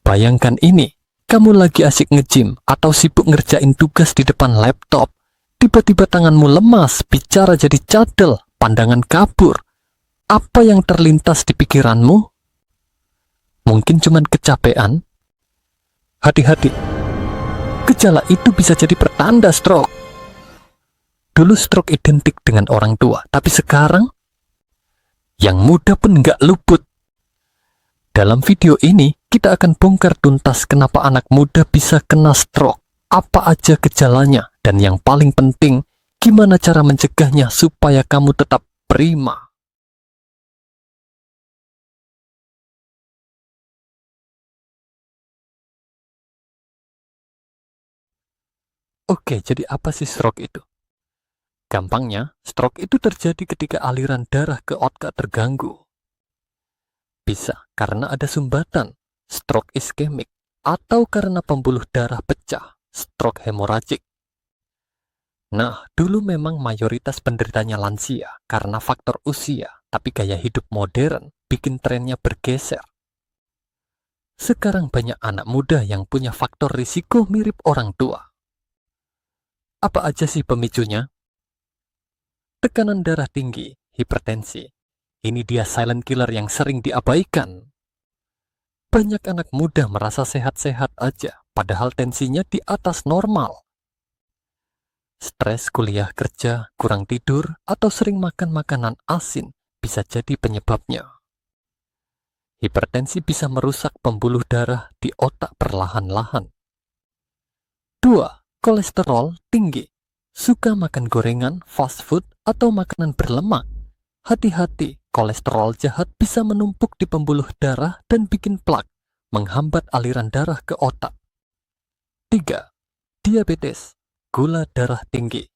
Bayangkan ini, kamu lagi asik nge-gym atau sibuk ngerjain tugas di depan laptop. Tiba-tiba tanganmu lemas, bicara jadi cadel, pandangan kabur. Apa yang terlintas di pikiranmu? Mungkin cuman kecapean? Hati-hati, gejala itu bisa jadi pertanda stroke. Dulu stroke identik dengan orang tua, tapi sekarang yang muda pun nggak luput. Dalam video ini, kita akan bongkar tuntas kenapa anak muda bisa kena stroke, apa aja gejalanya, dan yang paling penting, gimana cara mencegahnya supaya kamu tetap prima. Oke, jadi apa sih stroke itu? Gampangnya, stroke itu terjadi ketika aliran darah ke otak terganggu. Bisa karena ada sumbatan, stroke iskemik, atau karena pembuluh darah pecah, stroke hemoragik. Nah, dulu memang mayoritas penderitanya lansia karena faktor usia, tapi gaya hidup modern bikin trennya bergeser. Sekarang banyak anak muda yang punya faktor risiko mirip orang tua. Apa aja sih pemicunya? Tekanan darah tinggi, hipertensi. Ini dia silent killer yang sering diabaikan. Banyak anak muda merasa sehat-sehat aja, padahal tensinya di atas normal. Stres kuliah kerja, kurang tidur, atau sering makan makanan asin bisa jadi penyebabnya. Hipertensi bisa merusak pembuluh darah di otak perlahan-lahan. 2. Kolesterol tinggi. Suka makan gorengan, fast food, atau makanan berlemak. Hati-hati, kolesterol jahat bisa menumpuk di pembuluh darah dan bikin plak, menghambat aliran darah ke otak. 3. Diabetes, gula darah tinggi.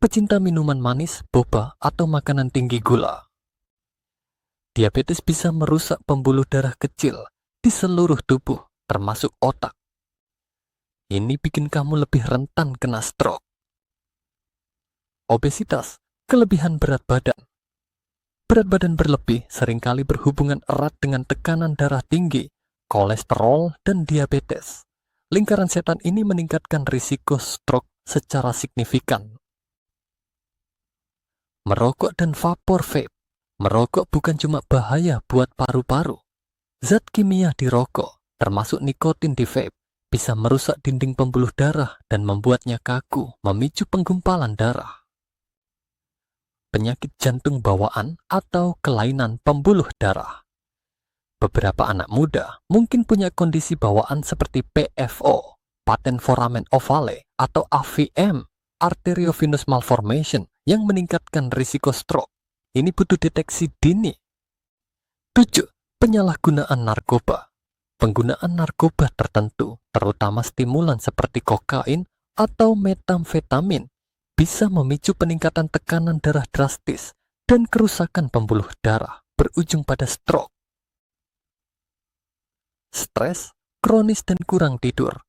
Pecinta minuman manis, boba, atau makanan tinggi gula. Diabetes bisa merusak pembuluh darah kecil di seluruh tubuh, termasuk otak. Ini bikin kamu lebih rentan kena stroke. Obesitas, kelebihan berat badan. Berat badan berlebih seringkali berhubungan erat dengan tekanan darah tinggi, kolesterol, dan diabetes. Lingkaran setan ini meningkatkan risiko stroke secara signifikan. Merokok dan vapor vape. Merokok bukan cuma bahaya buat paru-paru. Zat kimia di rokok, termasuk nikotin di vape, bisa merusak dinding pembuluh darah dan membuatnya kaku, memicu penggumpalan darah. Penyakit jantung bawaan atau kelainan pembuluh darah. Beberapa anak muda mungkin punya kondisi bawaan seperti PFO, patent foramen ovale, atau AVM, arteriovenous malformation, yang meningkatkan risiko stroke. Ini butuh deteksi dini. 7. Penyalahgunaan narkoba. Penggunaan narkoba tertentu, terutama stimulan seperti kokain atau metamfetamin, bisa memicu peningkatan tekanan darah drastis dan kerusakan pembuluh darah, berujung pada stroke. Stres, kronis, dan kurang tidur.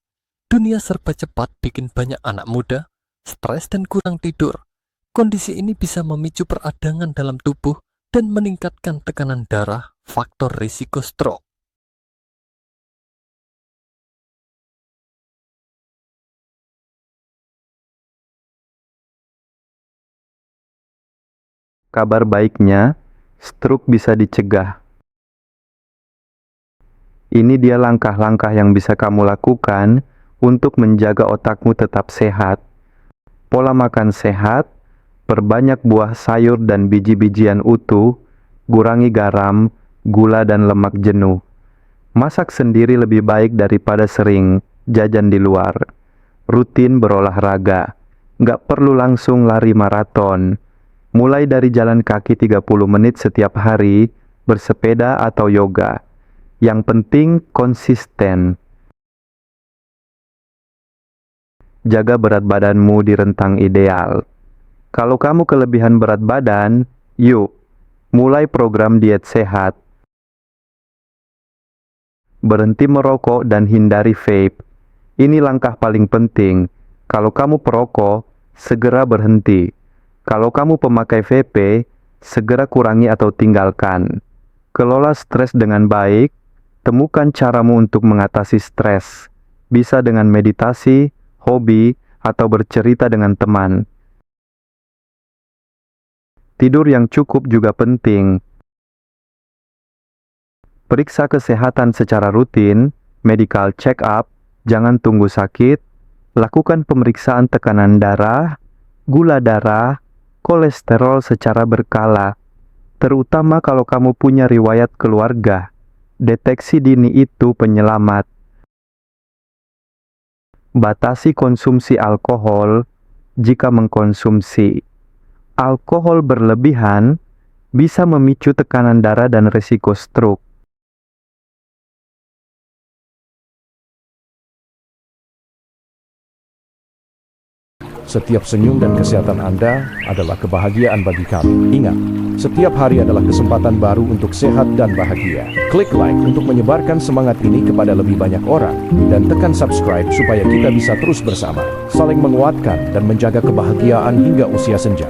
Dunia serba cepat bikin banyak anak muda stres dan kurang tidur. Kondisi ini bisa memicu peradangan dalam tubuh dan meningkatkan tekanan darah, faktor risiko stroke. Kabar baiknya, stroke bisa dicegah. Ini dia langkah-langkah yang bisa kamu lakukan untuk menjaga otakmu tetap sehat. Pola makan sehat, perbanyak buah sayur dan biji-bijian utuh, kurangi garam, gula dan lemak jenuh. Masak sendiri lebih baik daripada sering jajan di luar. Rutin berolahraga, nggak perlu langsung lari maraton. Mulai dari jalan kaki 30 menit setiap hari, bersepeda atau yoga. Yang penting konsisten. Jaga berat badanmu di rentang ideal. Kalau kamu kelebihan berat badan, yuk, mulai program diet sehat. Berhenti merokok dan hindari vape. Ini langkah paling penting. Kalau kamu perokok, segera berhenti. Kalau kamu pemakai vape, segera kurangi atau tinggalkan. Kelola stres dengan baik, Temukan caramu untuk mengatasi stres. Bisa dengan meditasi, hobi, atau bercerita dengan teman. Tidur yang cukup juga penting. Periksa kesehatan secara rutin, medical check-up, jangan tunggu sakit, lakukan pemeriksaan tekanan darah, gula darah, kolesterol secara berkala, terutama kalau kamu punya riwayat keluarga. Deteksi dini itu penyelamat. Batasi konsumsi alkohol jika mengkonsumsi. Alkohol berlebihan bisa memicu tekanan darah dan risiko stroke. Setiap senyum dan kesehatan Anda adalah kebahagiaan bagi kami. Ingat, setiap hari adalah kesempatan baru untuk sehat dan bahagia. Klik like untuk menyebarkan semangat ini kepada lebih banyak orang, dan tekan subscribe supaya kita bisa terus bersama, saling menguatkan dan menjaga kebahagiaan hingga usia senja.